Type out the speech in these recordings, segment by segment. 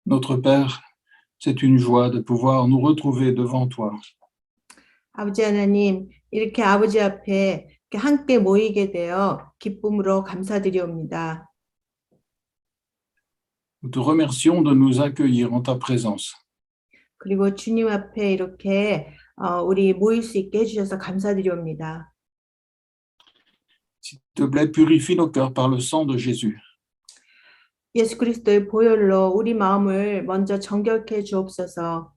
Notre Père, c'est une joie de pouvoir nous retrouver devant toi. 아버지 하나님, 이렇게 아버지 앞에 이렇게 함께 모이게 되어 기쁨으로 감사드리옵니다. Nous te remercions de nous accueillir en ta présence. 그리고 주님 앞에 이렇게 우리 모일 수 있게 해주셔서 감사드리옵니다. S'il te plaît, purifie nos cœurs par le sang de Jésus. 예수 그리스도의 보혈로 우리 마음을 먼저 정결케 주옵소서.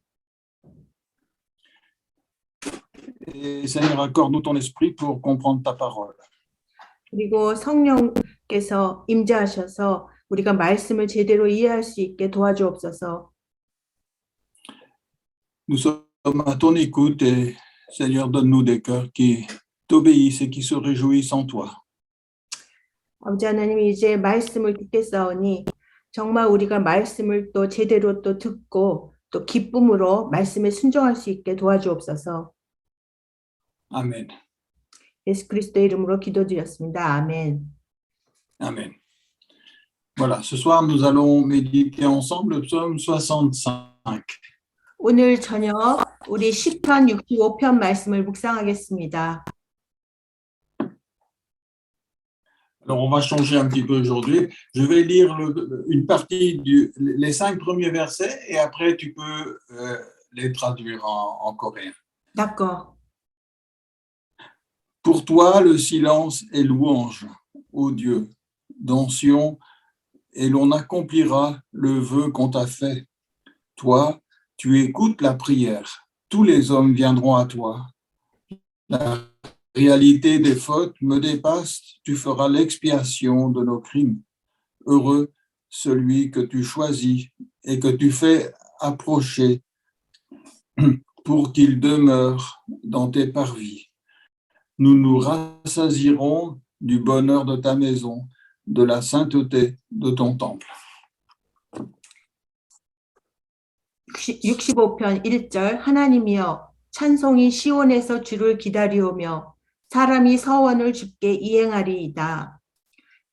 Et Seigneur, accorde-nous ton esprit pour comprendre ta parole. 그리고 성령께서 임재하셔서 우리가 말씀을 제대로 이해할 수 있게 도와주옵소서. Nous sommes à ton écoute et Seigneur, donne-nous des cœurs qui t'obéissent et qui se réjouissent en toi. 아버지 하나님, 이제 말씀을 듣겠사오니 정말 우리가 말씀을 또 제대로 또 듣고 또 기쁨으로 말씀에 순종할 수 있게 도와주옵소서. Amen. 예수 그리스도의 이름으로 기도드렸습니다. 아멘. Amen. Voilà, ce soir, nous allons méditer ensemble le psaume 65. 오늘 저녁 우리 시편 65편 말씀을 묵상하겠습니다. Alors, on va changer un petit peu aujourd'hui. Je vais lire une partie, les 5 premiers versets, et après, tu peux les traduire en coréen. D'accord. Pour toi, le silence est louange, ô Dieu, dans Sion, et l'on accomplira le vœu qu'on t'a fait. Toi, tu écoutes la prière. Tous les hommes viendront à toi. La réalité des fautes me dépasse, tu feras l'expiation de nos crimes. Heureux celui que tu choisis et que tu fais approcher pour qu'il demeure dans tes parvis. Nous nous rassasierons du bonheur de ta maison, de la sainteté de ton temple. 65편 1절 하나님이여 찬송이 시온에서 주를 기다리오며 사람이 서원을 주께 이행하리이다.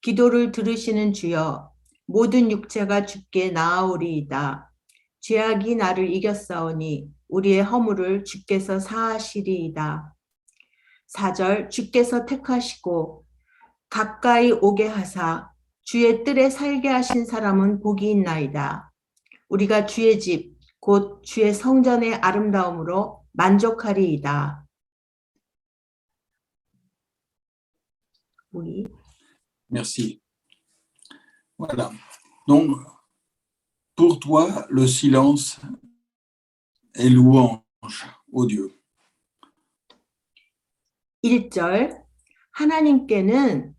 기도를 들으시는 주여 모든 육체가 주께 나아오리이다. 죄악이 나를 이겼사오니 우리의 허물을 주께서 사하시리이다. 4절 주께서 택하시고 가까이 오게 하사 주의 뜰에 살게 하신 사람은 복이 있나이다. 우리가 주의 집 곧 주의 성전의 아름다움으로 만족하리이다. Oui. Merci. Voilà. Donc, pour toi, le silence est louange, ô Dieu. 1절 하나님께는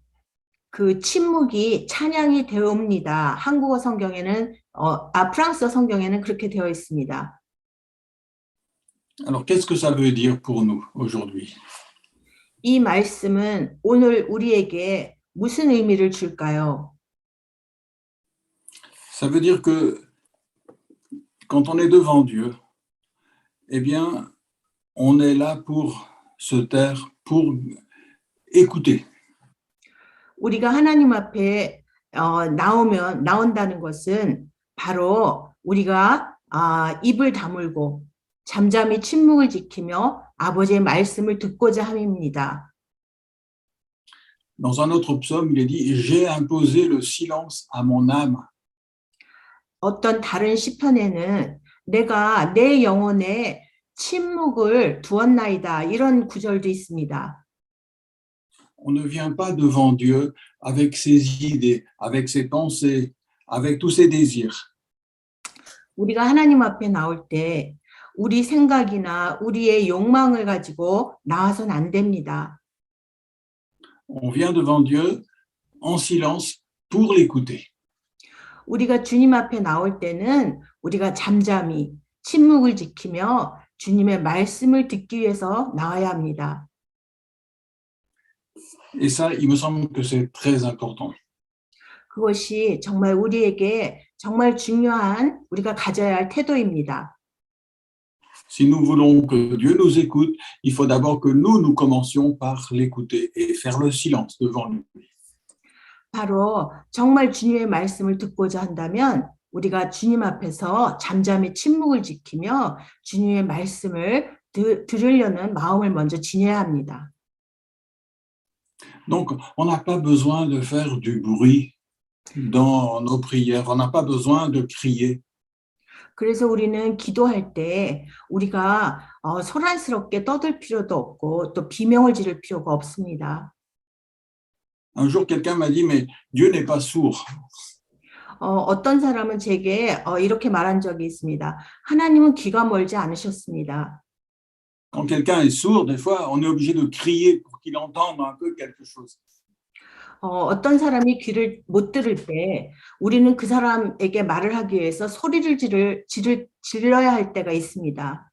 그 침묵이 찬양이 되옵니다. 한국어 성경에는 프랑스어 성경에는 그렇게 되어 있습니다. Alors, qu'est-ce que ça veut dire pour nous aujourd'hui? 이 말씀은 오늘 우리에게 무슨 의미를 줄까요? Ça veut dire que quand on est devant Dieu, eh bien, on est là pour se taire, pour écouter. 우리가 하나님 앞에 나온다는 것은 바로 우리가 입을 다물고 잠잠히 침묵을 지키며 아버지의 말씀을 듣고자 함입니다. Dans un autre psaume, il est dit « J'ai imposé le silence à mon âme ». 어떤 다른 시편에는 내가 내 영혼에 침묵을 두었나이다. 이런 구절도 있습니다. On ne vient pas devant Dieu avec ses idées, avec ses pensées, avec tous ses désirs. 우리가 하나님 앞에 나올 때 우리 생각이나 우리의 욕망을 가지고 나와서는 안 됩니다. On vient devant Dieu en silence pour l'écouter. 우리가 주님 앞에 나올 때는 우리가 잠잠히 침묵을 지키며 주님의 말씀을 듣기 위해서 나와야 합니다. Et ça, il me semble que c'est très important. 그것이 정말 우리에게 정말 중요한 우리가 가져야 할 태도입니다. Si nous voulons que Dieu nous écoute, il faut d'abord que nous commencions par l'écouter et faire le silence devant lui. 바로 정말 주님의 말씀을 듣고자 한다면 우리가 주님 앞에서 잠잠히 침묵을 지키며 주님의 말씀을 들으려는 마음을 먼저 지녀야 합니다. Donc, on n'a pas besoin de faire du bruit dans nos prières. On n'a pas besoin de crier. 그래서 우리는 기도할 때 우리가 소란스럽게 떠들 필요도 없고 또 비명을 지를 필요가 없습니다. Un jour, quelqu'un m'a dit, mais Dieu n'est pas sourd. 어떤 사람은 제게 이렇게 말한 적이 있습니다. 하나님은 귀가 멀지 않으셨습니다. Quand quelqu'un est sourd, des fois, on est obligé de crier pour qu'il entende un peu quelque chose. 어떤 사람이 귀를 못 들을 때 우리는 그 사람에게 말을 하기 위해서 소리를 질러야 할 때가 있습니다.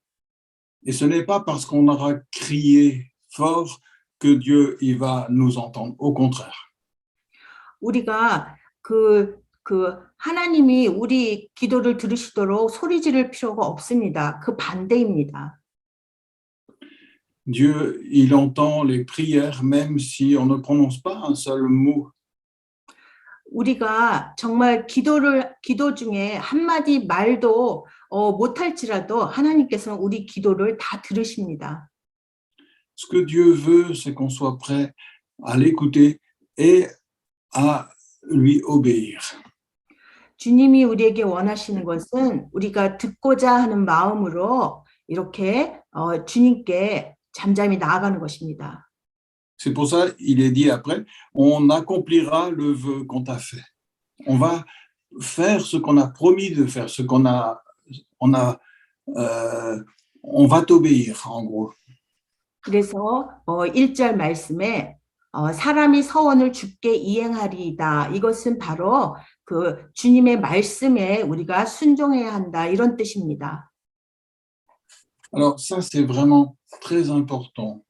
Et ce n'est pas parce qu'on aura crié fort que Dieu il va nous entendre. Au contraire. 우리가 하나님이 우리 기도를 들으시도록 소리 지를 필요가 없습니다. 그 반대입니다. Dieu, il entend les prières même si on ne prononce pas un seul mot. 우리가 정말 기도 중에 한마디 말도 못할지라도 하나님께서는 우리 기도를 다 들으십니다. Ce que Dieu veut, c'est qu'on soit prêt à l'écouter et à lui obéir. 주님이 우리에게 원하시는 것은 우리가 듣고자 하는 마음으로 이렇게 주님께 잠잠히 나아가는 것입니다. C'est pour ça, il est dit après, on accomplira le vœu qu'on t'a fait. On va faire ce qu'on a promis de faire, on va t'obéir, en gros. 그래서 1절 말씀에 사람이 서원을 주께 이행하리이다. 이것은 바로 그 주님의 말씀에 우리가 순종해야 한다. 이런 뜻입니다. Alors ça, c'est vraiment très important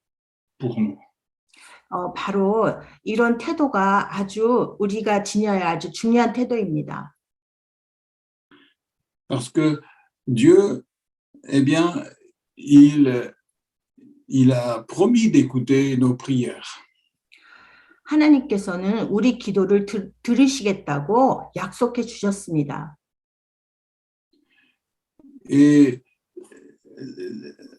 pour nous. 바로 이런 태도가 우리가 지녀야 아주 중요한 태도입니다. Parce que Dieu, eh bien, il a promis d'écouter nos prières. 하나님께서는 우리 기도를 들으시겠다고 약속해 주셨습니다. Et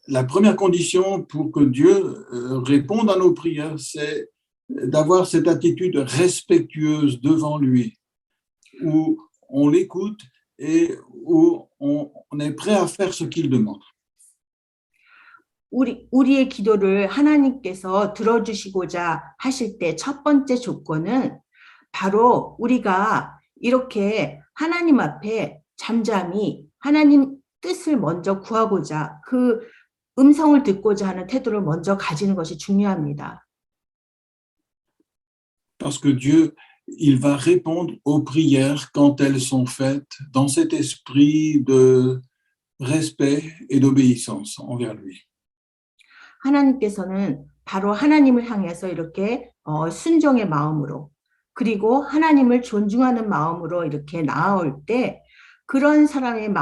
la première condition pour que Dieu réponde à nos prières, c'est d'avoir cette attitude respectueuse devant lui, où on l'écoute et où on est prêt à faire ce qu'il demande. 우리의 기도를 하나님께서 들어주시고자 하실 때 첫 번째 조건은 바로 우리가 이렇게 하나님 앞에 잠잠히 하나님 뜻을 먼저 구하고자 그 음성을 듣고자 하는 태도를 먼저 가지는 것이 중요합니다. Parce que Dieu, il va répondre aux prières quand elles sont faites dans cet esprit de respect et d'obéissance envers lui. 하나님께서는 바로 하나님을 향해서 이렇게 순종의 마음으로 그리고 하나님을 존중하는 마음으로 이렇게 나아올 때 그런 사람의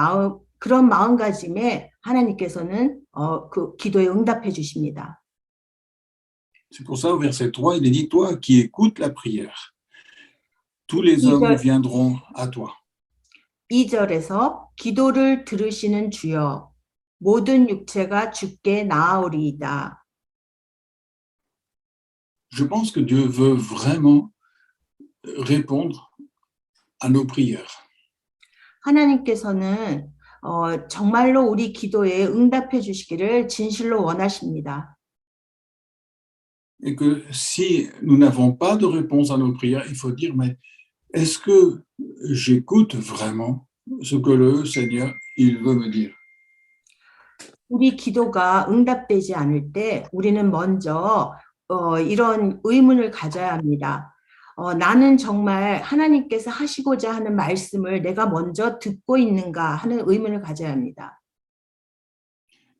그런 마음가짐에 하나님께서는 그 기도에 응답해 주십니다. C'est pour ça, au verset 3, il est dit, toi qui écoutes la prière, tous les hommes viendront à toi. 2절에서 기도를 들으시는 주여 모든 육체가 주께 나아오리이다. Je pense que Dieu veut vraiment répondre à nos prières. 하나님께서는 정말로 우리 기도에 응답해 주시기를 진실로 원하십니다. Et que si nous n'avons pas de réponse à nos prières, il faut dire, mais est-ce que j'écoute vraiment ce que le Seigneur, il veut me dire? 우리 기도가 응답되지 않을 때 우리는 먼저 이런 의문을 가져야 합니다. 나는 정말 하나님께서 하시고자 하는 말씀을 내가 먼저 듣고 있는가 하는 의문을 가져야 합니다.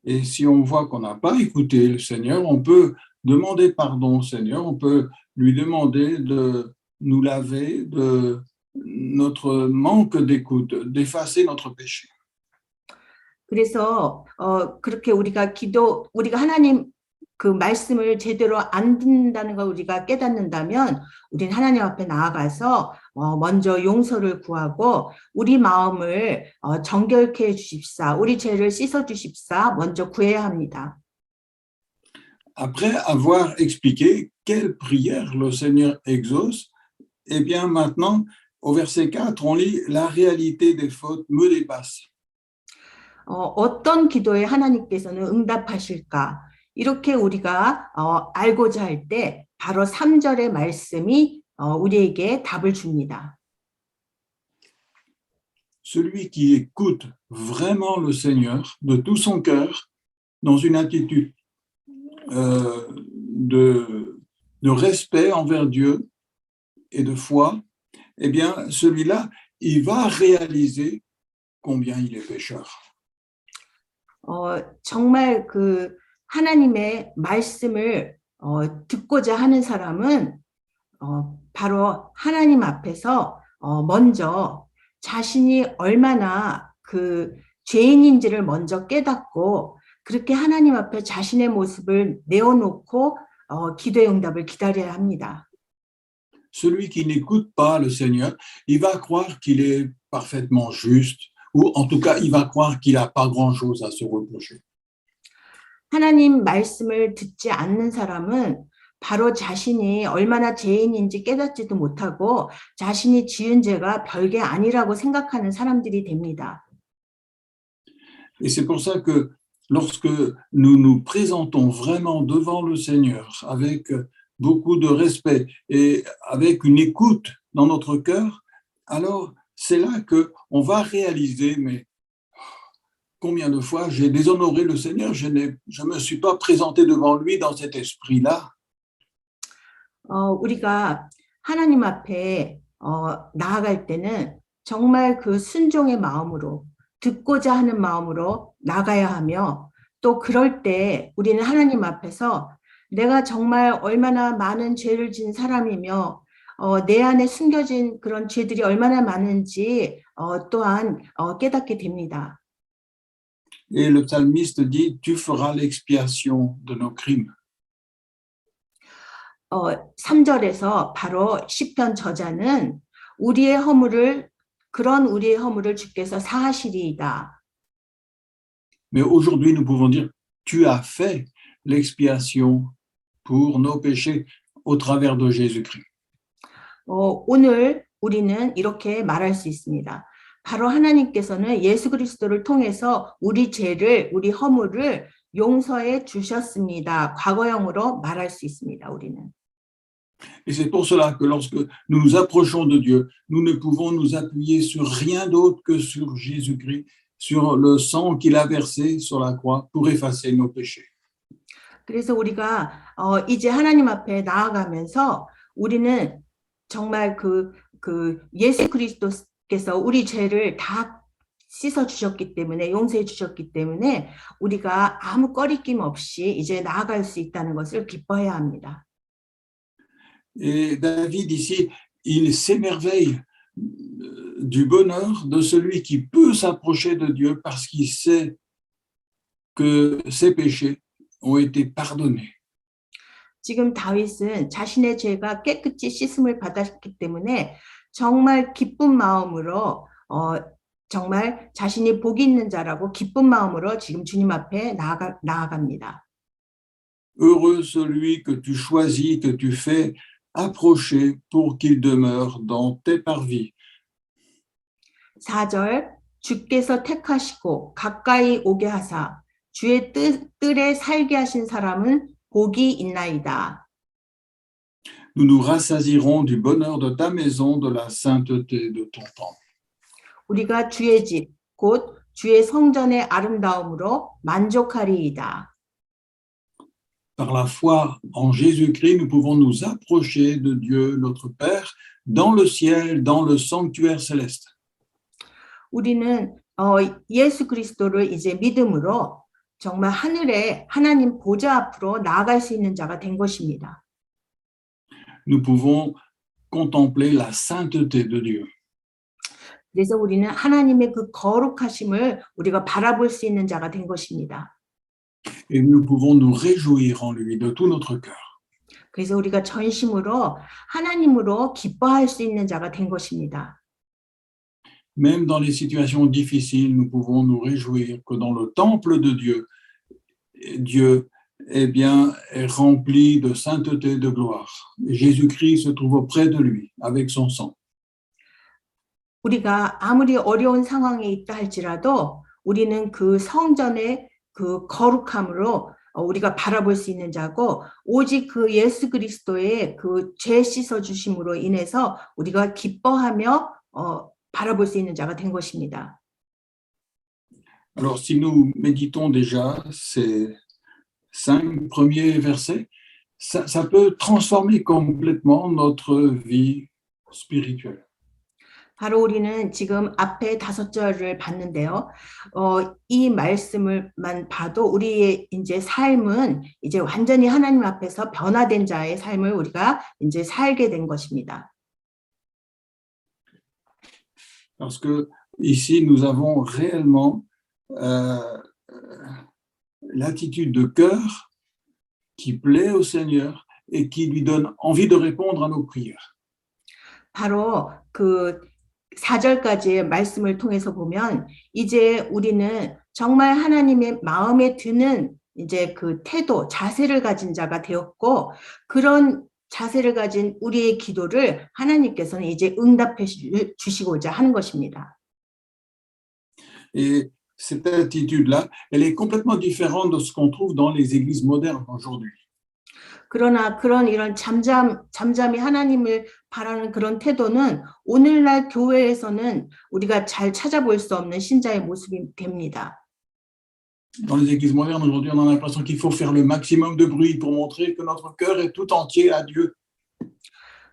Et si on voit qu'on n'a pas écouté le Seigneur, on peut demander pardon au Seigneur, on peut lui demander de nous laver de notre manque d'écoute, d'effacer notre péché. 그래서 그렇게 우리가 하나님 그 말씀을 제대로 안 듣는다는 걸 우리가 깨닫는다면 우린 하나님 앞에 나아가서 먼저 용서를 구하고 우리 마음을 정결케 해 주십사, 우리 죄를 씻어 주십사 먼저 구해야 합니다. Après avoir expliqué quelle prière le Seigneur exauce, eh bien maintenant, au verset 4, on lit la réalité des fautes me dépasse. 어떤 기도에 하나님께서는 응답하실까? 이렇게 우리가 알고자 할 때 바로 3절의 말씀이 우리에게 답을 줍니다. Celui qui écoute vraiment le Seigneur de tout son cœur, dans une attitude de respect envers Dieu et de foi, eh bien, celui-là, il va réaliser combien il est pécheur. 정말 그 하나님의 말씀을 듣고자 하는 사람은 바로 하나님 앞에서 먼저 자신이 얼마나 그 죄인인지를 먼저 깨닫고 그렇게 하나님 앞에 자신의 모습을 내어놓고 기도의 응답을 기다려야 합니다. Celui qui n'écoute pas le Seigneur, il va croire qu'il est parfaitement juste, ou en tout cas, il va croire qu'il n'a pas grand-chose à se reprocher. 하나님 말씀을 듣지 않는 사람은 바로 자신이 얼마나 죄인인지 깨닫지도 못하고 자신이 지은 죄가 별게 아니라고 생각하는 사람들이 됩니다. Et c'est pour ça que lorsque nous nous présentons vraiment devant le Seigneur avec beaucoup de respect et avec une écoute dans notre cœur, alors c'est là qu'on va réaliser, mais combien de fois j'ai déshonoré le Seigneur, je ne me suis pas présenté devant lui dans cet esprit-là. 우리가 하나님 앞에 나아갈 때는 정말 그 순종의 마음으로 듣고자 하는 마음으로 나가야 하며 또 그럴 때 우리는 하나님 앞에서 내가 정말 얼마나 많은 죄를 지은 사람이며 내 안에 숨겨진 그런 죄들이 얼마나 많은지 또한 깨닫게 됩니다. Et le psalmiste dit, tu feras l'expiation de nos crimes. 3절에서 바로 시편 저자는 그런 우리의 허물을 주께서 사하시리이다. Mais aujourd'hui, nous pouvons dire, tu as fait l'expiation pour nos péchés au travers de Jésus-Christ. 오늘 우리는 이렇게 말할 수 있습니다. 바로 하나님께서는 예수 그리스도를 통해서 우리 죄를, 우리 허물을 용서해 주셨습니다. 과거형으로 말할 수 있습니다. 우리는. Et c'est pour cela que lorsque nous nous approchons de Dieu, nous ne pouvons nous appuyer sur rien d'autre que sur Jésus-Christ, sur le sang qu'il a versé sur la croix pour effacer nos péchés. 그래서 우리가 이제 하나님 앞에 나아가면서 우리는 정말 그 예수 그리스도께서 우리 죄를 다 씻어 주셨기 때문에 용서해 주셨기 때문에 우리가 아무 꺼리낌 없이 이제 나아갈 수 있다는 것을 기뻐해야 합니다. Et David ici, il s'émerveille du bonheur de celui qui peut s'approcher de Dieu parce qu'il sait que ses péchés ont été pardonnés. 지금 다윗은 자신의 죄가 깨끗이 씻음을 받았기 때문에 정말 기쁜 마음으로 정말 자신이 복이 있는 자라고 기쁜 마음으로 지금 주님 앞에 나아갑니다. Heureux celui que tu choisis, que tu fais approcher pour qu'il demeure dans tes parvis. 4절 주께서 택하시고 가까이 오게 하사 주의 뜰에 살게 하신 사람은 복이 있나이다. Nous nous rassasierons du bonheur de ta maison, de la sainteté de ton temple. 우리가 주의 집, 곧 주의 성전의 아름다움으로 만족하리이다. Par la foi en Jésus-Christ, nous pouvons nous approcher de Dieu, notre Père, dans le ciel, dans le sanctuaire céleste. 우리는 예수 그리스도를 이제 믿음으로 정말 하늘에 하나님 보좌 앞으로 나아갈 수 있는 자가 된 것입니다. Nous pouvons contempler la sainteté de Dieu. 그래서 우리는 하나님의 그 거룩하심을 우리가 바라볼 수 있는 자가 된 것입니다. Et nous pouvons nous réjouir en lui de tout notre cœur. 그래서 우리가 전심으로 하나님으로 기뻐할 수 있는 자가 된 것입니다. Même dans les situations difficiles, nous pouvons nous réjouir que dans le temple de Dieu, Dieu eh bien, est rempli de sainteté, de gloire. Et Jésus-Christ se trouve auprès de lui avec son sang. 우리가 아무리 어려운 상황에 있다 할지라도 우리는 그 성전의 그 거룩함으로 우리가 바라볼 수 있는 자고 오직 그 예수 그리스도의 그 죄 씻어 주심으로 인해서 우리가 기뻐하며 바라볼 수 있는 자가 된 것입니다. Alors, si nous méditons déjà ces 5 premiers versets, ça peut transformer complètement notre vie spirituelle. 바로 우리는 지금 앞에 5절을 봤는데요. 이 말씀을만 봐도 우리의 이제 삶은 이제 완전히 하나님 앞에서 변화된 자의 삶을 우리가 이제 살게 된 것입니다. Parce que ici, nous avons réellement l'attitude de cœur qui plaît au Seigneur et qui lui donne envie de répondre à nos prières. 바로 그 4절까지의 말씀을 통해서 보면 이제 우리는 정말 하나님의 마음에 드는 이제 그 태도, 자세를 가진 자가 되었고 그런 자세를 가진 우리의 기도를 하나님께서는 이제 응답해 주시고자 하는 것입니다. Et cette attitude-là, elle est complètement différente de ce qu'on trouve dans les églises modernes aujourd'hui. 그러나 이런 잠잠히 하나님을 바라는 그런 태도는 오늘날 교회에서는 우리가 잘 찾아볼 수 없는 신자의 모습이 됩니다. Dans les églises modernes aujourd'hui, on a l'impression qu'il faut faire le maximum de bruit pour montrer que notre cœur est tout entier à Dieu.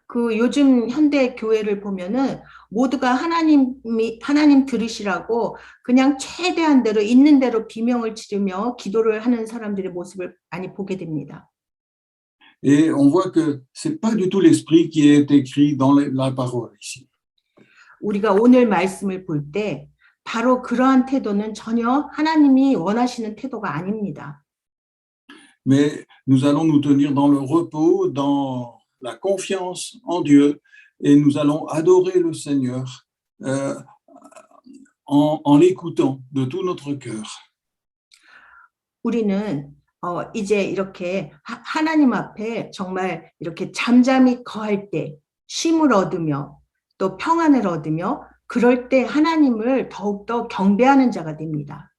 그 요즘 현대 교회를 보면은 모두가 하나님 들으시라고 그냥 최대한 대로 있는 대로 비명을 지르며 기도를 하는 사람들의 모습을 많이 보게 됩니다. Et on voit que c'est pas du tout l'esprit qui est écrit dans la parole ici. 우리가 오늘 말씀을 볼 때 바로 그러한 태도는 전혀 하나님이 원하시는 태도가 아닙니다. Mais nous allons nous tenir dans le repos, dans la confiance en Dieu, et nous allons adorer le Seigneur en l'écoutant de tout notre cœur. 우리는 이제 이렇게 하나님 앞에 정말 이렇게 잠잠히 거할 때 쉼을 얻으며 또 평안을 얻으며 그럴 때 하나님을 더욱더 경배하는 자가 됩니다.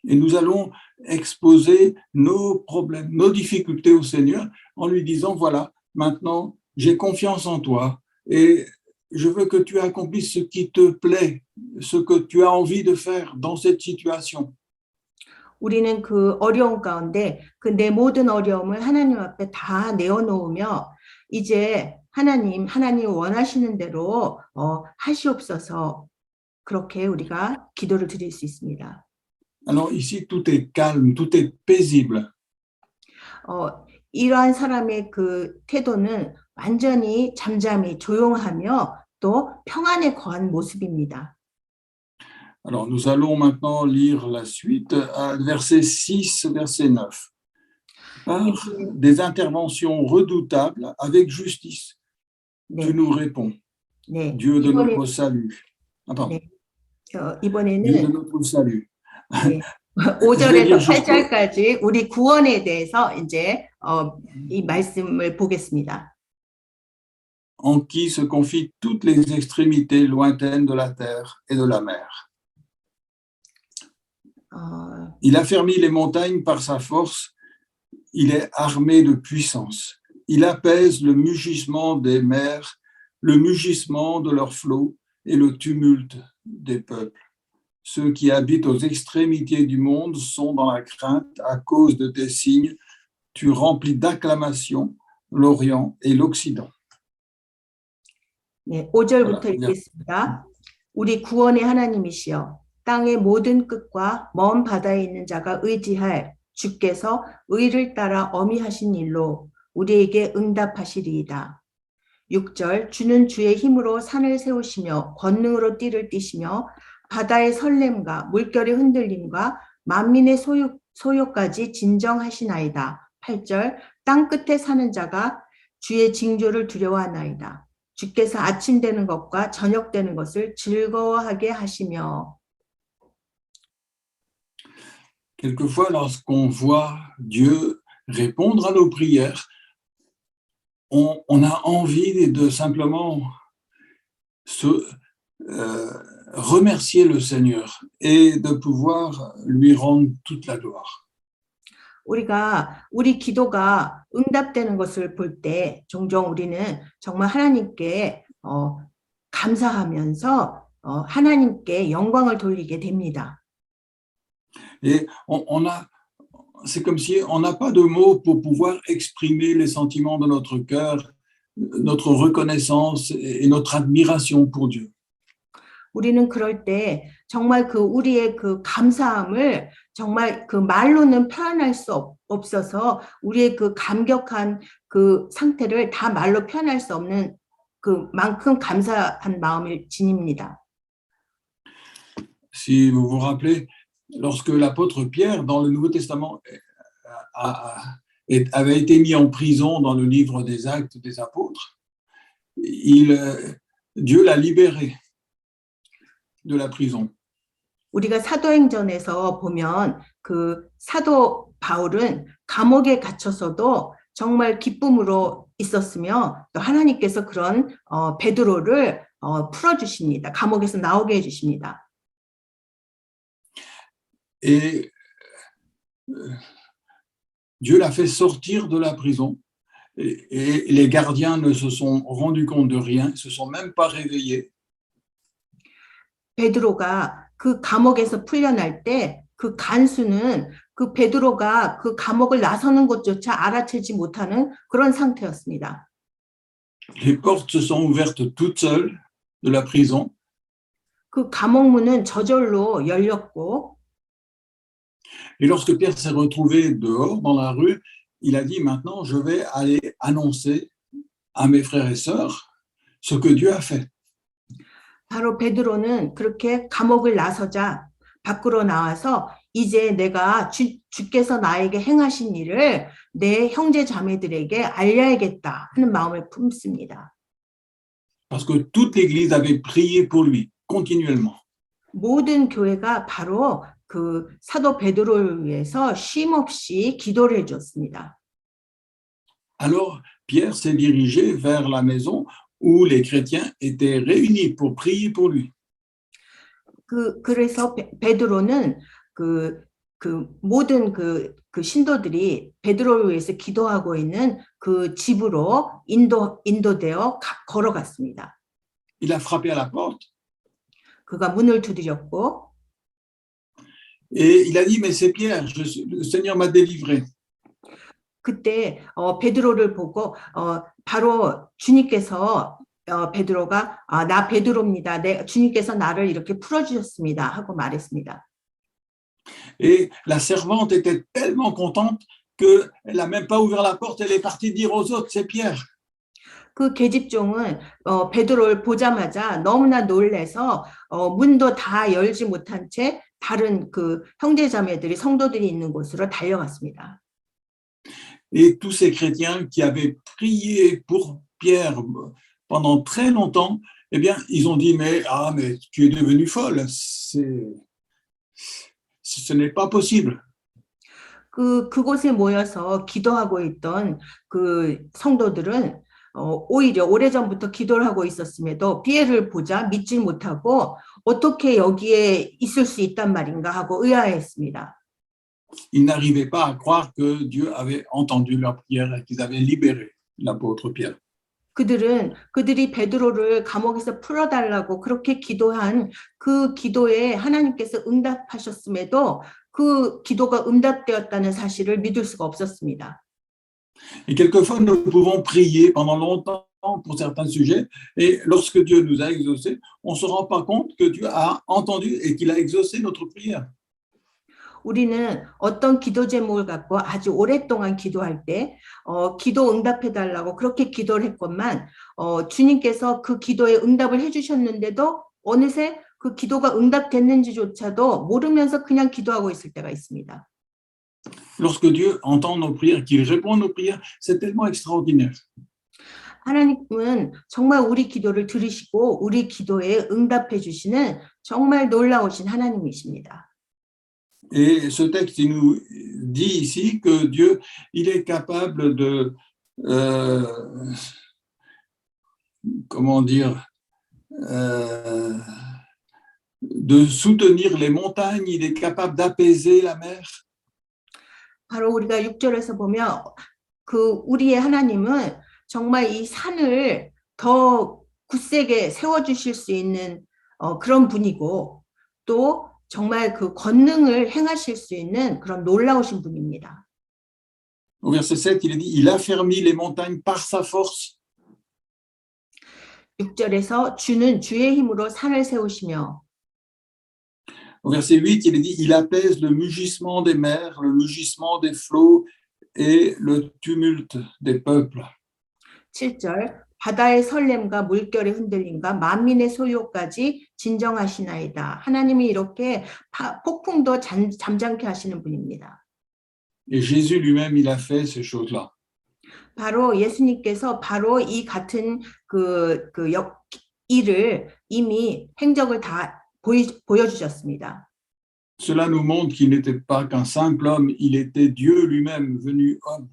Et nous allons exposer nos problèmes, nos difficultés au Seigneur en lui disant, voilà, maintenant, j'ai confiance en toi et je veux que tu accomplisses ce qui te plaît, ce que tu as envie de faire dans cette situation. 우리는 그 어려움 가운데 그 내 모든 어려움을 하나님 앞에 다 내어놓으며 이제 하나님 원하시는 대로 하시옵소서 그렇게 우리가 기도를 드릴 수 있습니다. Alors ici, tout est calme, tout est paisible. 이러한 사람의 그 태도는 완전히 잠잠히 조용하며 또 평안에 거한 모습입니다. Alors, nous allons maintenant lire la suite, verset 6, verset 9. Par des interventions redoutables avec justice, tu nous réponds, Dieu de notre salut. Pardon. 이번에는 Dieu de notre salut. 5절에서 8절까지 우리 구원에 대해서 이제 이 말씀을 보겠습니다. En qui se confient toutes les extrémités lointaines de la terre et de la mer. Il affermit les montagnes par sa force, il est armé de puissance. Il apaise le mugissement des mers, le mugissement de leurs flots et le tumulte des peuples. Ceux qui habitent aux extrémités du monde sont dans la crainte à cause de tes signes. Tu remplis d'acclamations l'Orient et l'Occident. 네, 5절부터 읽겠습니다. 우리 구원의 하나님이시여 땅의 모든 끝과 먼 바다에 있는 자가 의지할 주께서 의를 따라 어미하신 일로 우리에게 응답하시리이다. 6절 주는 주의 힘으로 산을 세우시며 권능으로 띠를 띠시며 바다의 설렘과 물결의 흔들림과 만민의 소요까지 진정하시나이다. 8절 땅 끝에 사는 자가 주의 징조를 두려워하나이다. 주께서 아침 되는 것과 저녁 되는 것을 즐거워하게 하시며. Quelquefois, lorsqu'on voit Dieu répondre à nos prières, on a envie de simplement se remercier le Seigneur et de pouvoir lui rendre toute la gloire. 우리가 우리 기도가 응답되는 것을 볼 때 종종 우리는 정말 하나님께 감사하면서 하나님께 영광을 돌리게 됩니다. Et c'est comme si on n'a pas de mots pour pouvoir exprimer les sentiments de notre cœur, notre reconnaissance et notre admiration pour Dieu. 우리는 그럴 때 정말 우리의 그 감사함을 정말 그 말로는 표현할 수 없어서 우리의 그 감격한 그 상태를 다 말로 표현할 수 없는 그만큼 감사한 마음을 지닙니다. Si vous vous rappelez, lorsque l'apôtre Pierre, dans le Nouveau Testament, avait été mis en prison dans le livre des Actes des Apôtres, Dieu l'a libéré de la prison. 우리가 사도행전에서 보면 그 사도 바울은 감옥에 갇혀서도 정말 기쁨으로 있었으며 또 하나님께서 그런 베드로를 풀어주십니다. 감옥에서 나오게 해주십니다. Et Dieu l'a fait sortir de la prison et les gardiens ne se sont rendus compte de rien, ne se sont même pas réveillés. 베드로가 그 감옥에서 풀려날 때 그 간수는 그 베드로가 그 감옥을 나서는 것조차 알아채지 못하는 그런 상태였습니다. Les portes se sont ouvertes toutes seules de la prison. 그 감옥 문은 저절로 열렸고 Et lorsque Pierre s'est retrouvé dehors dans la rue, il a dit maintenant je vais aller annoncer à mes frères et sœurs ce que Dieu a fait. 바로 베드로는 그렇게 감옥을 나서자 밖으로 나와서 이제 내가 주께서 나에게 행하신 일을 내 형제 자매들에게 알려야겠다 하는 마음을 품습니다. Parce que toute l'Église avait prié pour lui continuellement. 모든 교회가 바로 그 사도 베드로를 위해서 쉼없이 기도를 해줬습니다. Alors Pierre s'est dirigé vers la maison où les chrétiens étaient réunis pour prier pour lui. 그래서 베드로는 그 모든 그 신도들이 베드로를 위해서 기도하고 있는 그 집으로 인도되어 걸어갔습니다. Il a frappé à la porte. 그가 문을 두드렸고 Et il a dit mais c'est Pierre, le Seigneur m'a délivré. 그때 베드로를 보고 바로 주님께서 베드로가 나 베드로입니다. 주님께서 나를 이렇게 풀어주셨습니다 하고 말했습니다. Et la servante était tellement contente qu'elle n'a même pas ouvert la porte, elle est partie dire aux autres c'est Pierre. 그 계집종은 베드로를 보자마자 너무나 놀래서 문도 다 열지 못한 채 다른 그 형제자매들이 성도들이 있는 곳으로 달려갔습니다. Et tous ces chrétiens qui avaient prié pour Pierre pendant très longtemps, eh bien, ils ont dit mais tu es devenue folle, ce n'est pas possible. 그곳에 모여서 기도하고 있던 그 성도들은 오히려 오래전부터 기도를 하고 있었음에도 피해를 보자 믿지 못하고 어떻게 여기에 있을 수 있단 말인가 하고 의아해했습니다. Ils n'arrivaient pas à croire que Dieu avait entendu leur prière et qu'ils avaient libéré l'apôtre Pierre. 그들이 베드로를 감옥에서 풀어달라고 그렇게 기도한 그 기도에 하나님께서 응답하셨음에도 그 기도가 응답되었다는 사실을 믿을 수가 없었습니다. Et quelquefois, nous pouvons prier pendant longtemps pour certains sujets, et lorsque Dieu nous a exaucés, on ne se rend pas compte que Dieu a entendu et qu'il a exaucé notre prière. 우리는 어떤 기도 제목을 갖고 아주 오랫동안 기도할 때 기도 응답해달라고 그렇게 기도를 했건만 주님께서 그 기도에 응답을 해주셨는데도 어느새 그 기도가 응답됐는지조차도 모르면서 그냥 기도하고 있을 때가 있습니다. lorsque Dieu entend nos prières, qu'il répond à nos prières, c'est tellement extraordinaire. 하나님은 정말 우리 기도를 들으시고 우리 기도에 응답해 주시는 정말 놀라우신 하나님이십니다. Et ce texte, il nous dit ici que Dieu, il est capable de, comment dire, de soutenir les montagnes, il est capable d'apaiser la mer. 바로 우리가 6절에서 보면 그 우리의 하나님은 정말 이 산을 더 굳세게 세워 주실 수 있는 그런 분이고 또 정말 그 권능을 행하실 수 있는 그런 놀라우신 분입니다. Au verset 7, il est dit, il affermit les montagnes par sa force. 6절에서 주는 주의 힘으로 산을 세우시며 Au verset 8, il est dit, il apaise le mugissement des mers, le mugissement des flots et le tumulte des peuples. 7절 바다의 설렘과 물결의 흔들림과 만민의 소요까지 진정하시나이다. 하나님이 이렇게 폭풍도 잠잠케 하시는 분입니다. Et Jésus lui-même, il a fait ces choses-là. 바로 예수님께서 바로 이 같은 일을 이미 행적을 다 보여주셨습니다. Cela nous montre qu'il n'était pas qu'un simple homme, il était Dieu lui-même venu homme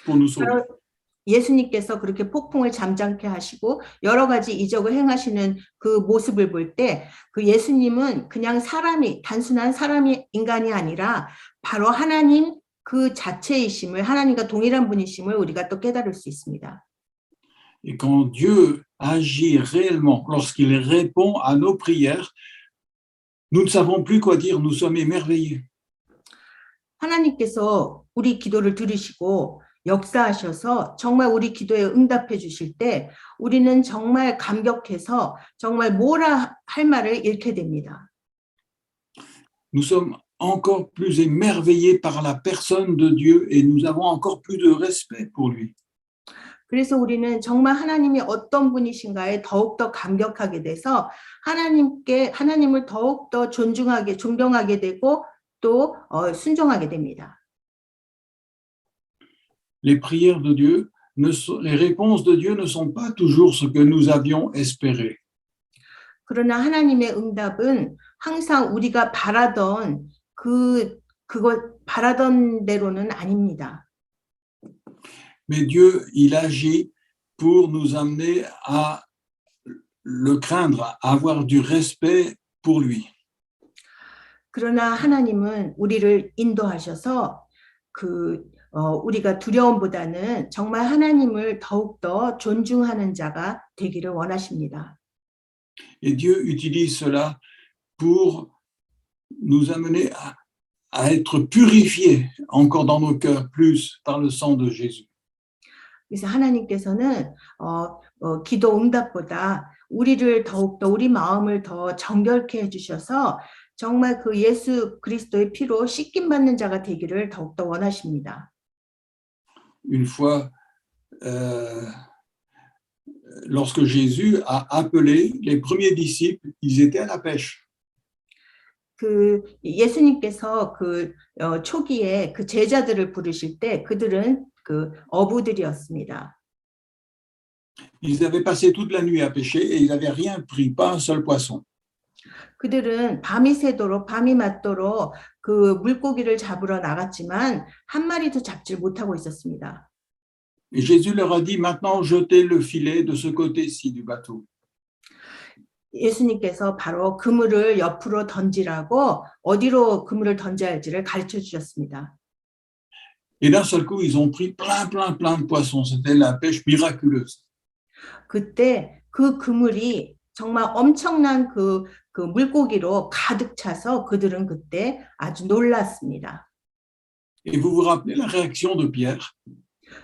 pour nous sauver. 예수님께서 그렇게 폭풍을 잠잠케 하시고 여러 가지 이적을 행하시는 그 모습을 볼 때 그 예수님은 그냥 단순한 사람이 인간이 아니라 바로 하나님 그 자체이심을 하나님과 동일한 분이심을 우리가 또 깨달을 수 있습니다. Et quand Dieu agit réellement, lorsqu'il répond à nos prières, nous ne savons plus quoi dire, nous sommes émerveillés. 하나님께서 우리 기도를 들으시고 역사하셔서 정말 우리 기도에 응답해 주실 때 우리는 정말 감격해서 정말 뭐라 할 말을 잃게 됩니다. Nous sommes encore plus émerveillés par la personne de Dieu et nous avons encore plus de respect pour lui. 그래서 우리는 정말 하나님이 어떤 분이신가에 더욱더 감격하게 돼서 하나님을 더욱더 존경하게 되고 또 순종하게 됩니다. Les prières de Dieu, les réponses de Dieu ne sont pas toujours ce que nous avions espéré. 그러나 하나님의 응답은 항상 우리가 바라던 바라던 대로는 아닙니다. Mais Dieu, il agit pour nous amener à le craindre, à avoir du respect pour lui. 그러나 하나님은 우리를 인도하셔서 우리가 두려움보다는 정말 하나님을 더욱더 존중하는 자가 되기를 원하십니다. Et Dieu utilise cela pour nous amener à être purifiés encore dans nos cœurs plus par le sang de Jésus. 그래서 하나님께서는 기도 응답보다 우리를 더욱더 우리 마음을 더 정결케 해주셔서 정말 그 예수 그리스도의 피로 씻김 받는 자가 되기를 더욱더 원하십니다. Une fois, lorsque Jésus a appelé les premiers disciples, ils étaient à la pêche. 예수님께서 초기에 그 제자들을 부르실 때 그들은 어부들이었습니다. Ils avaient passé toute la nuit à pêcher et ils n'avaient rien pris, pas un seul poisson. 그들은 밤이 새도록 밤이 맞도록 그 물고기를 잡으러 나갔지만 한 마리도 잡지 못하고 있었습니다. Et Jésus leur a dit, maintenant jetez le filet de ce côté-ci du bateau. 예수님께서 바로 그물을 옆으로 던지라고 어디로 그물을 던져야 할지를 가르쳐 주셨습니다. Et d'un seul coup, ils ont pris plein de poissons. C'était la pêche miraculeuse. 그때 그 그물이 정말 엄청난 그 물고기로 가득 차서 그들은 그때 아주 놀랐습니다. Et vous vous rappelez la réaction de Pierre?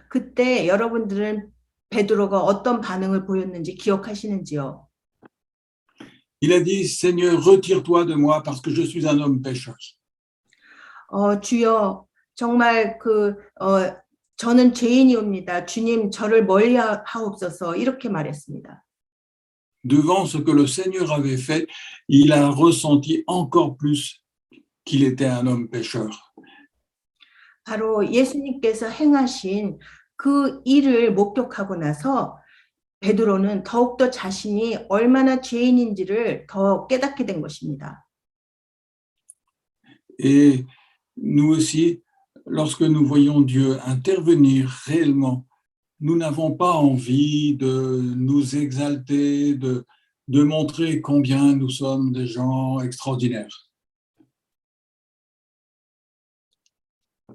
그때 여러분들은 베드로가 어떤 반응을 보였는지 기억하시는지요? Il a dit, Seigneur, retire-toi de moi parce que je suis un homme pécheur. 주여, 정말 저는 죄인이옵니다. 주님, 저를 멀리 하옵소서 이렇게 말했습니다. Devant ce que le Seigneur avait fait, il a ressenti encore plus qu'il était un homme pécheur. 바로 예수님께서 행하신 그 일을 목격하고 나서 베드로는 더욱더 자신이 얼마나 죄인인지를 더 깨닫게 된 것입니다. Et nous aussi, lorsque nous voyons Dieu intervenir réellement, nous n'avons pas envie de nous exalter, de montrer combien nous sommes des gens extraordinaires.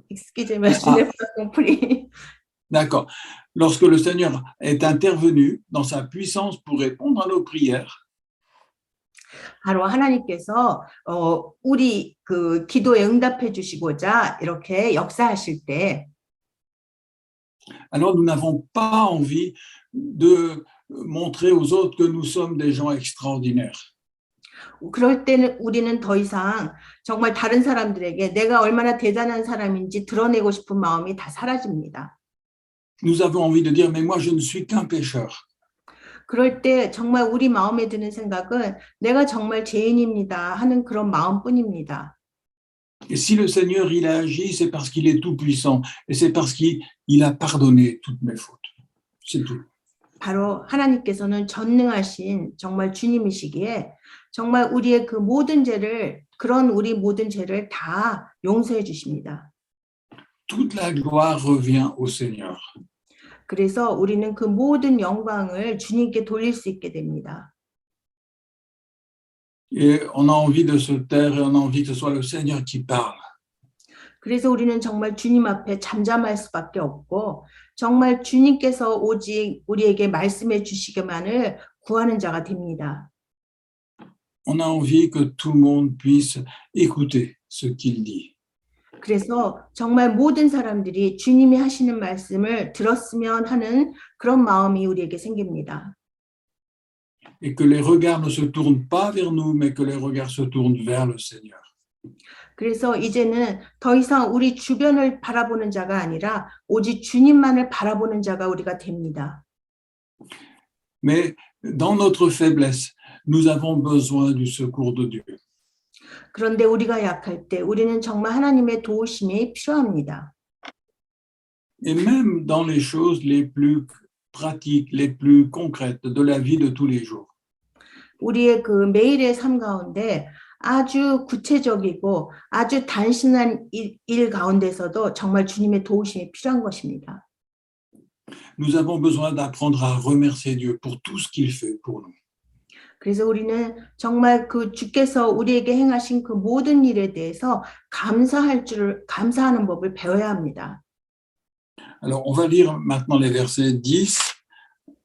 Excusez-moi, je n'ai pas compris. D'accord. Lorsque le Seigneur est intervenu dans sa puissance pour répondre à nos prières, 바로 하나님께서 우리 그 기도에 응답해 주시고자 이렇게 역사하실 때 alors nous n'avons pas envie de montrer aux autres que nous sommes des gens extraordinaires. 그럴 때는 우리는 더 이상 정말 다른 사람들에게 내가 얼마나 대단한 사람인지 드러내고 싶은 마음이 다 사라집니다. Nous avons envie de dire, mais moi, je ne suis qu'un pécheur. 그럴 때 정말 우리 마음에 드는 생각은 내가 정말 죄인입니다 하는 그런 마음뿐입니다. Et si le Seigneur, il a agi, c'est parce qu'il est tout-puissant et c'est parce qu'il a pardonné toutes mes fautes. C'est tout. 바로 하나님께서는 전능하신 정말 주님이시기에 정말 우리의 그 모든 죄를 그런 우리 모든 죄를 다 용서해 주십니다. Toute la gloire revient au Seigneur. 그래서 우리는 그 모든 영광을 주님께 돌릴 수 있게 됩니다. Et on a envie de se taire et on a envie que ce soit le Seigneur qui parle. 그래서 우리는 정말 주님 앞에 잠잠할 수밖에 없고 정말 주님께서 오직 우리에게 말씀해 주시기만을 구하는 자가 됩니다. On a envie que tout le monde puisse écouter ce qu'il dit. 그래서 정말 모든 사람들이 주님이 하시는 말씀을 들었으면 하는 그런 마음이 우리에게 생깁니다. Et que les regards ne se tournent pas vers nous, mais que les regards se tournent vers le Seigneur. 그래서 이제는 더 이상 우리 주변을 바라보는 자가 아니라 오직 주님만을 바라보는 자가 우리가 됩니다. Mais dans notre faiblesse, nous avons besoin du secours de Dieu. 그런데 우리가 약할 때 우리는 정말 하나님의 도우심이 필요합니다. Et même dans les choses les plus pratiques, les plus concrètes de la vie de tous les jours. 우리의 그 매일의 삶 가운데 아주 구체적이고 아주 단순한 일 가운데서도 정말 주님의 도우심이 필요한 것입니다. Nous avons besoin d'apprendre à remercier Dieu pour tout ce qu'il fait pour nous. 그래서 우리는 정말 그 주께서 우리에게 행하신 그 모든 일에 대해서 감사하는 법을 배워야 합니다. Alors, on va lire maintenant les versets 10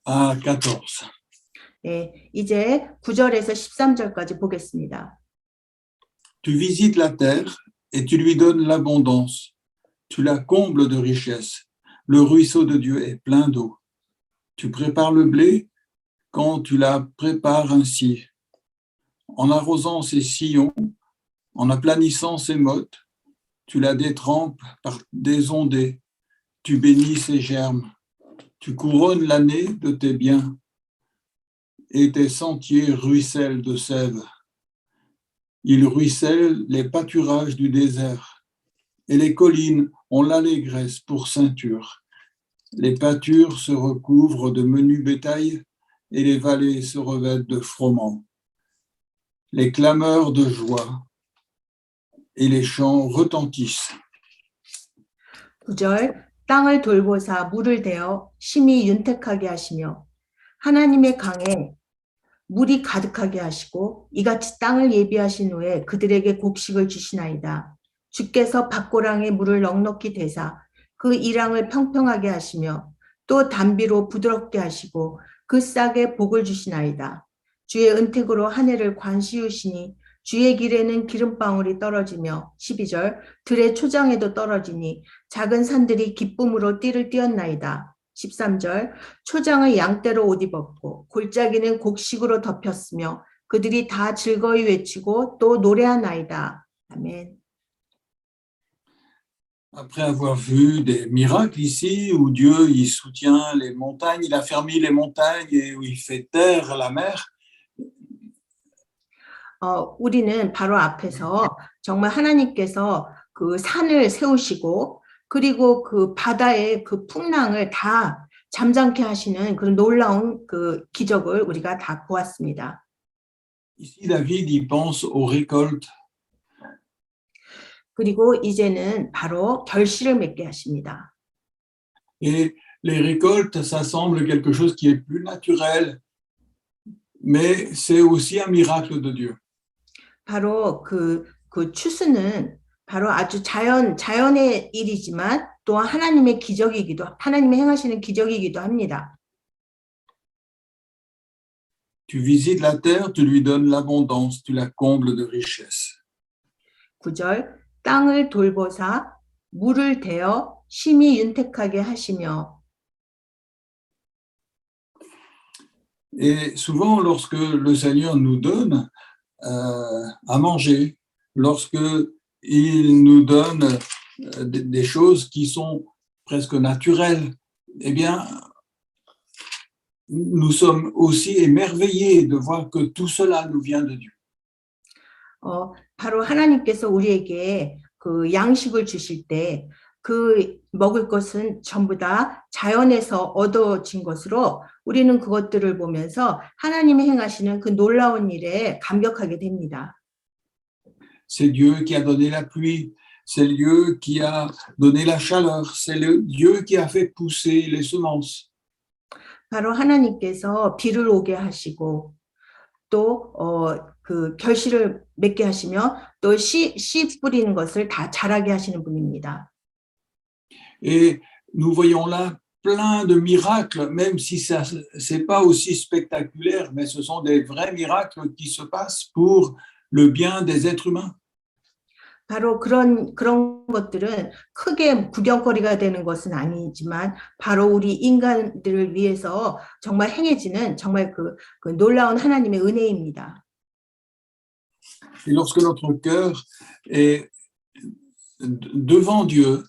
à 14. 네, 이제 9절에서 13절까지 보겠습니다. Tu visites la terre et tu lui donnes l'abondance. Tu la combles de richesses. Le ruisseau de Dieu est plein d'eau. Tu prépares le blé quand tu la prépares ainsi, en arrosant ses sillons, en aplanissant ses mottes, tu la détrempes par des ondées, tu bénis ses germes, tu couronnes l'année de tes biens, et tes sentiers ruissellent de sève. Ils ruissellent les pâturages du désert, et les collines ont l'allégresse pour ceinture. Les pâtures se recouvrent de menu bétail, et les vallées se revêtent de froment. Les clameurs de joie et les chants retentissent. 9절 땅을 돌보사 물을 대어 심히 윤택하게 하시며 하나님의 강에 물이 가득하게 하시고 이같이 땅을 예비하신 후에 그들에게 곡식을 주시나이다. 주께서 밭고랑에 물을 넉넉히 대사 그 이랑을 평평하게 하시며 또 담비로 부드럽게 하시고 그 싹에 복을 주시나이다. 주의 은택으로 한 해를 관시우시니 주의 길에는 기름방울이 떨어지며 12절 들의 초장에도 떨어지니 작은 산들이 기쁨으로 띠를 띄었나이다. 13절 초장의 양떼로 옷 입었고 골짜기는 곡식으로 덮였으며 그들이 다 즐거이 외치고 또 노래하나이다. 아멘. Après avoir vu des miracles ici, où Dieu il soutient les montagnes, il a fermé les montagnes et où il fait taire la mer, 우리는 바로 앞에서 정말 하나님께서 그 산을 세우시고 그리고 그 바다의 그 풍랑을 다 잠잠케 하시는 그런 놀라운 그 기적을 우리가 다 보았습니다. Ici, David y pense aux récoltes. 그리고 이제는 바로 결실을 맺게 하십니다. Et les récoltes, ça semble quelque chose qui est plus naturel, mais c'est aussi un miracle de Dieu. 바로 그 추수는 바로 아주 자연의 일이지만 또한 하나님의 하나님의 행하시는 기적이기도 합니다. Tu visites la terre, tu lui donnes l'abondance, tu la combles de richesse. 9절 땅을 돌보사 물을 대어 심히 윤택하게 하시며. Et souvent, lorsque le Seigneur nous donne à manger, lorsque il nous donne des choses qui sont presque naturelles, eh bien, nous sommes aussi émerveillés de voir que tout cela nous vient de Dieu. 바로 하나님께서 우리에게 그 양식을 주실 때 그 먹을 것은 전부 다 자연에서 얻어진 것으로 우리는 그것들을 보면서 하나님이 행하시는 그 놀라운 일에 감격하게 됩니다. C'est Dieu qui a donné la pluie, c'est Dieu qui a donné la chaleur, c'est le Dieu qui a fait pousser les semences. 바로 하나님께서 비를 오게 하시고 또 그 결실을 맺게 하시며 또 씨 뿌리는 것을 다 자라게 하시는 분입니다. Et nous voyons là plein de miracles, même si ça c'est pas aussi spectaculaire, mais ce sont des vrais miracles qui se passent pour le bien des êtres humains. 바로 그런 것들은 크게 구경거리가 되는 것은 아니지만 바로 우리 인간들을 위해서 정말 행해지는 정말 그 놀라운 하나님의 은혜입니다. Et lorsque notre cœur est devant Dieu,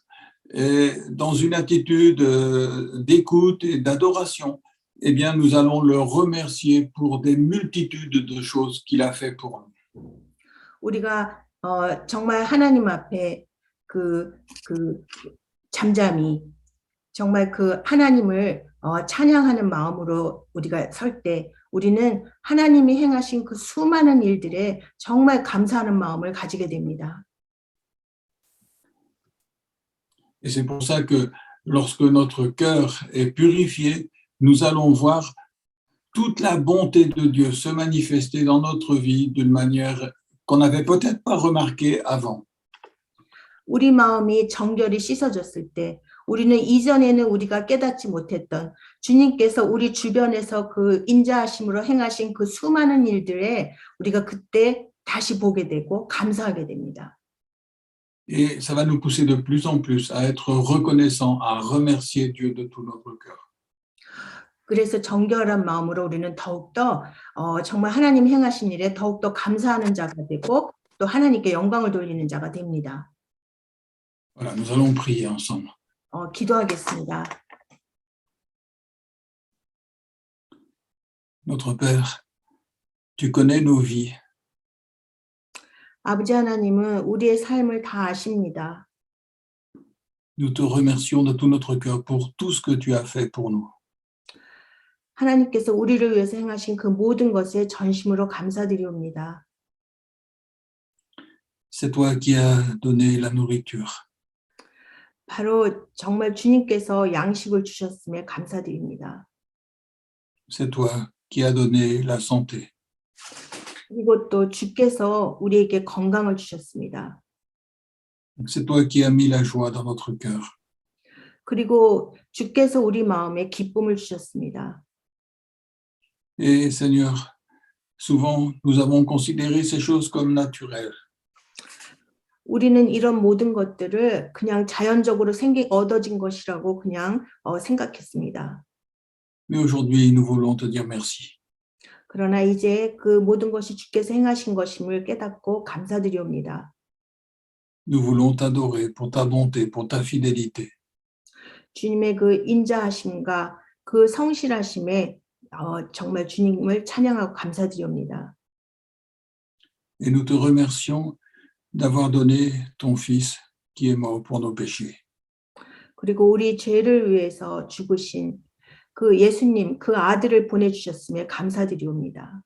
et dans une attitude d'écoute et d'adoration, eh bien, nous allons le remercier pour des multitudes de choses qu'il a fait pour nous. 우리가 정말 하나님 앞에 잠잠히 정말 그 하나님을 찬양하는 마음으로 우리가 설 때 우리는 하나님이 행하신 그 수많은 일들에 정말 감사하는 마음을 가지게 됩니다. Et c'est pour ça que lorsque notre cœur est purifié, nous allons voir toute la bonté de Dieu se manifester dans notre vie d'une manière qu'on n'avait peut-être pas remarquée avant. 우리 마음이 정결히 씻어졌을 때 우리는 이전에는 우리가 깨닫지 못했던 주님께서 우리 주변에서 그 인자하심으로 행하신 그 수많은 일들에 우리가 그때 다시 보게 되고 감사하게 됩니다. Et ça va nous pousser de plus en plus à être reconnaissants, à remercier Dieu de tout notre cœur. 그래서 정결한 마음으로 우리는 더욱더 정말 하나님 행하신 일에 더욱더 감사하는 자가 되고 또 하나님께 영광을 돌리는 자가 됩니다. Voilà, nous allons prier ensemble. 기도하겠습니다. Notre Père, tu connais nos vies. 아버지 하나님은 우리의 삶을 다 아십니다. Nous te remercions de tout notre cœur pour tout ce que tu as fait pour nous. 하나님께서 우리를 위해서 행하신 그 모든 것에 전심으로 감사드리옵니다. C'est toi qui as donné la nourriture. 바로 정말 주님께서 양식을 주셨음에 감사드립니다. C'est toi qui as donné la santé. 그리고 또 주께서 우리에게 건강을 주셨습니다. C'est toi qui as mis la joie dans notre cœur. 그리고 주께서 우리 마음에 기쁨을 주셨습니다. Et Seigneur, souvent nous avons considéré ces choses comme naturelles. 우리는 이런 모든 것들을 그냥 자연적으로 얻어진 것이라고 그냥 생각했습니다. Mais aujourd'hui, nous voulons te dire merci. 그러나 이제 그 모든 것이 주께서 행하신 것임을 깨닫고 감사드리옵니다. Nous voulons t'adorer pour ta bonté, pour ta fidélité. 주님의 그 인자하심과 그 성실하심에 정말 주님을 찬양하고 감사드리옵니다. Et nous te remercions d'avoir donné ton Fils qui est mort pour nos péchés. 그리고 우리 죄를 위해서 죽으신 그 예수님, 그 아들을 보내주셨음에 감사드리옵니다.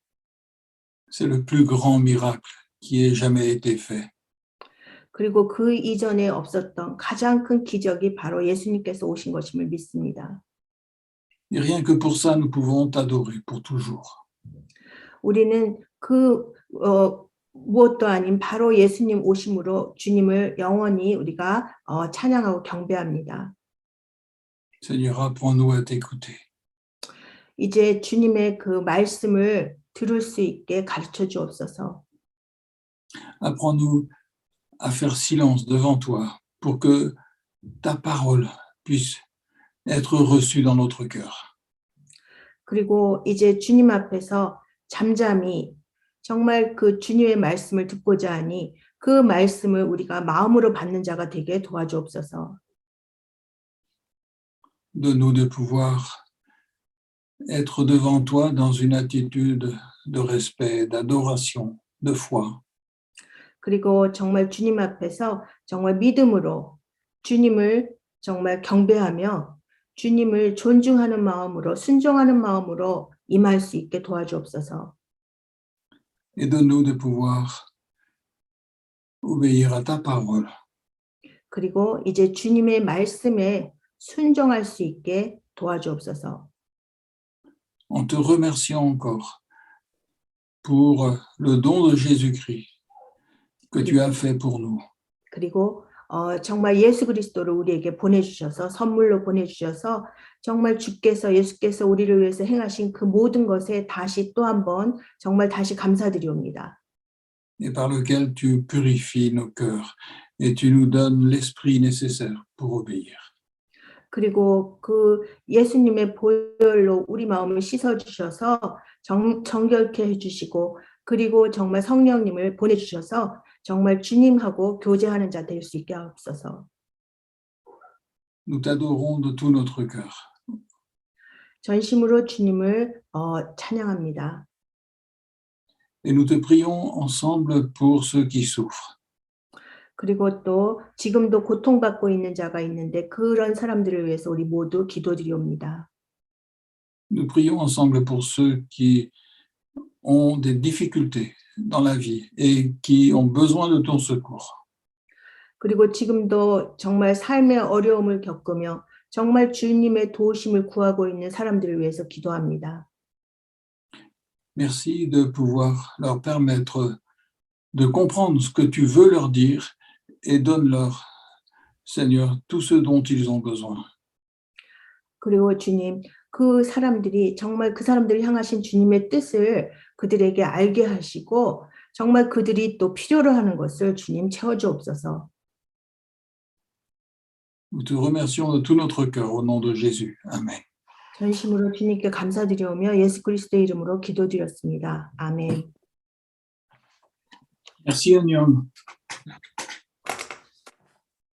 C'est le plus grand miracle qui ait jamais été fait. 그리고 그 이전에 없었던 가장 큰 기적이 바로 예수님께서 오신 것임을 믿습니다. Et rien que pour ça, nous pouvons t'adorer pour toujours. 우리는 그 무엇도 아닌 바로 예수님 오심으로 주님을 영원히 우리가 찬양하고 경배합니다. Seigneur, apprends-nous à t'écouter. 이제 주님의 그 말씀을 들을 수 있게 가르쳐 주옵소서. Apprends-nous à faire silence devant toi pour que ta parole puisse être reçue dans notre cœur. 그리고 이제 주님 앞에서 잠잠히 정말 그 주님의 말씀을 듣고자 하니 그 말씀을 우리가 마음으로 받는 자가 되게 도와주옵소서. Donne-nous de pouvoir être devant toi dans une attitude de respect, d'adoration, de foi. 그리고 정말 주님 앞에서 정말 믿음으로 주님을 정말 경배하며 주님을 존중하는 마음으로 순종하는 마음으로 임할 수 있게 도와주옵소서. Et donne-nous de pouvoir obéir à ta parole. 그리고 이제 주님의 말씀에 순종할 수 있게 도와주옵소서. En te remerciant encore pour le don de Jésus-Christ que tu as fait pour nous. 그리고 정말 예수 그리스도를 우리에게 보내주셔서 선물로 보내주셔서 정말 예수께서 우리를 위해서 행하신 그 모든 것에 다시 또 한번 정말 다시 감사드리옵니다. Et par lequel tu purifies nos cœurs et tu nous donnes l'esprit nécessaire pour obéir. 그리고 그 예수님의 보혈로 우리 마음을 씻어주셔서 정결케 해주시고 그리고 정말 성령님을 보내주셔서 정말 주님하고 교제하는 자 될 수 있게 하옵소서. Nous t'adorons de tout notre cœur. 전심으로 주님을 찬양합니다. Et nous te prions ensemble pour ceux qui souffrent. 그리고 또 지금도 고통받고 있는 자가 있는데 그런 사람들을 위해서 우리 모두 기도드리옵니다. Nous prions ensemble pour ceux qui ont des difficultés dans la vie et qui ont besoin de ton secours. 그리고 지금도 정말 삶의 어려움을 겪으며 정말 주님의 도우심을 구하고 있는 사람들을 위해서 기도합니다. Merci de pouvoir leur permettre de comprendre ce que tu veux leur dire et donne-leur, Seigneur, tout ce dont ils ont besoin. 그리고 주님, 그 사람들이 정말 그 사람들을 향하신 주님의 뜻을 그들에게 알게 하시고 정말 그들이 또 필요로 하는 것을 주님 채워주옵소서. Nous te remercions de tout notre cœur au nom de Jésus. Amen. 전심으로 주님께 감사드리오며 예수 그리스도의 이름으로 기도드렸습니다. 아멘. Merci, Agnon.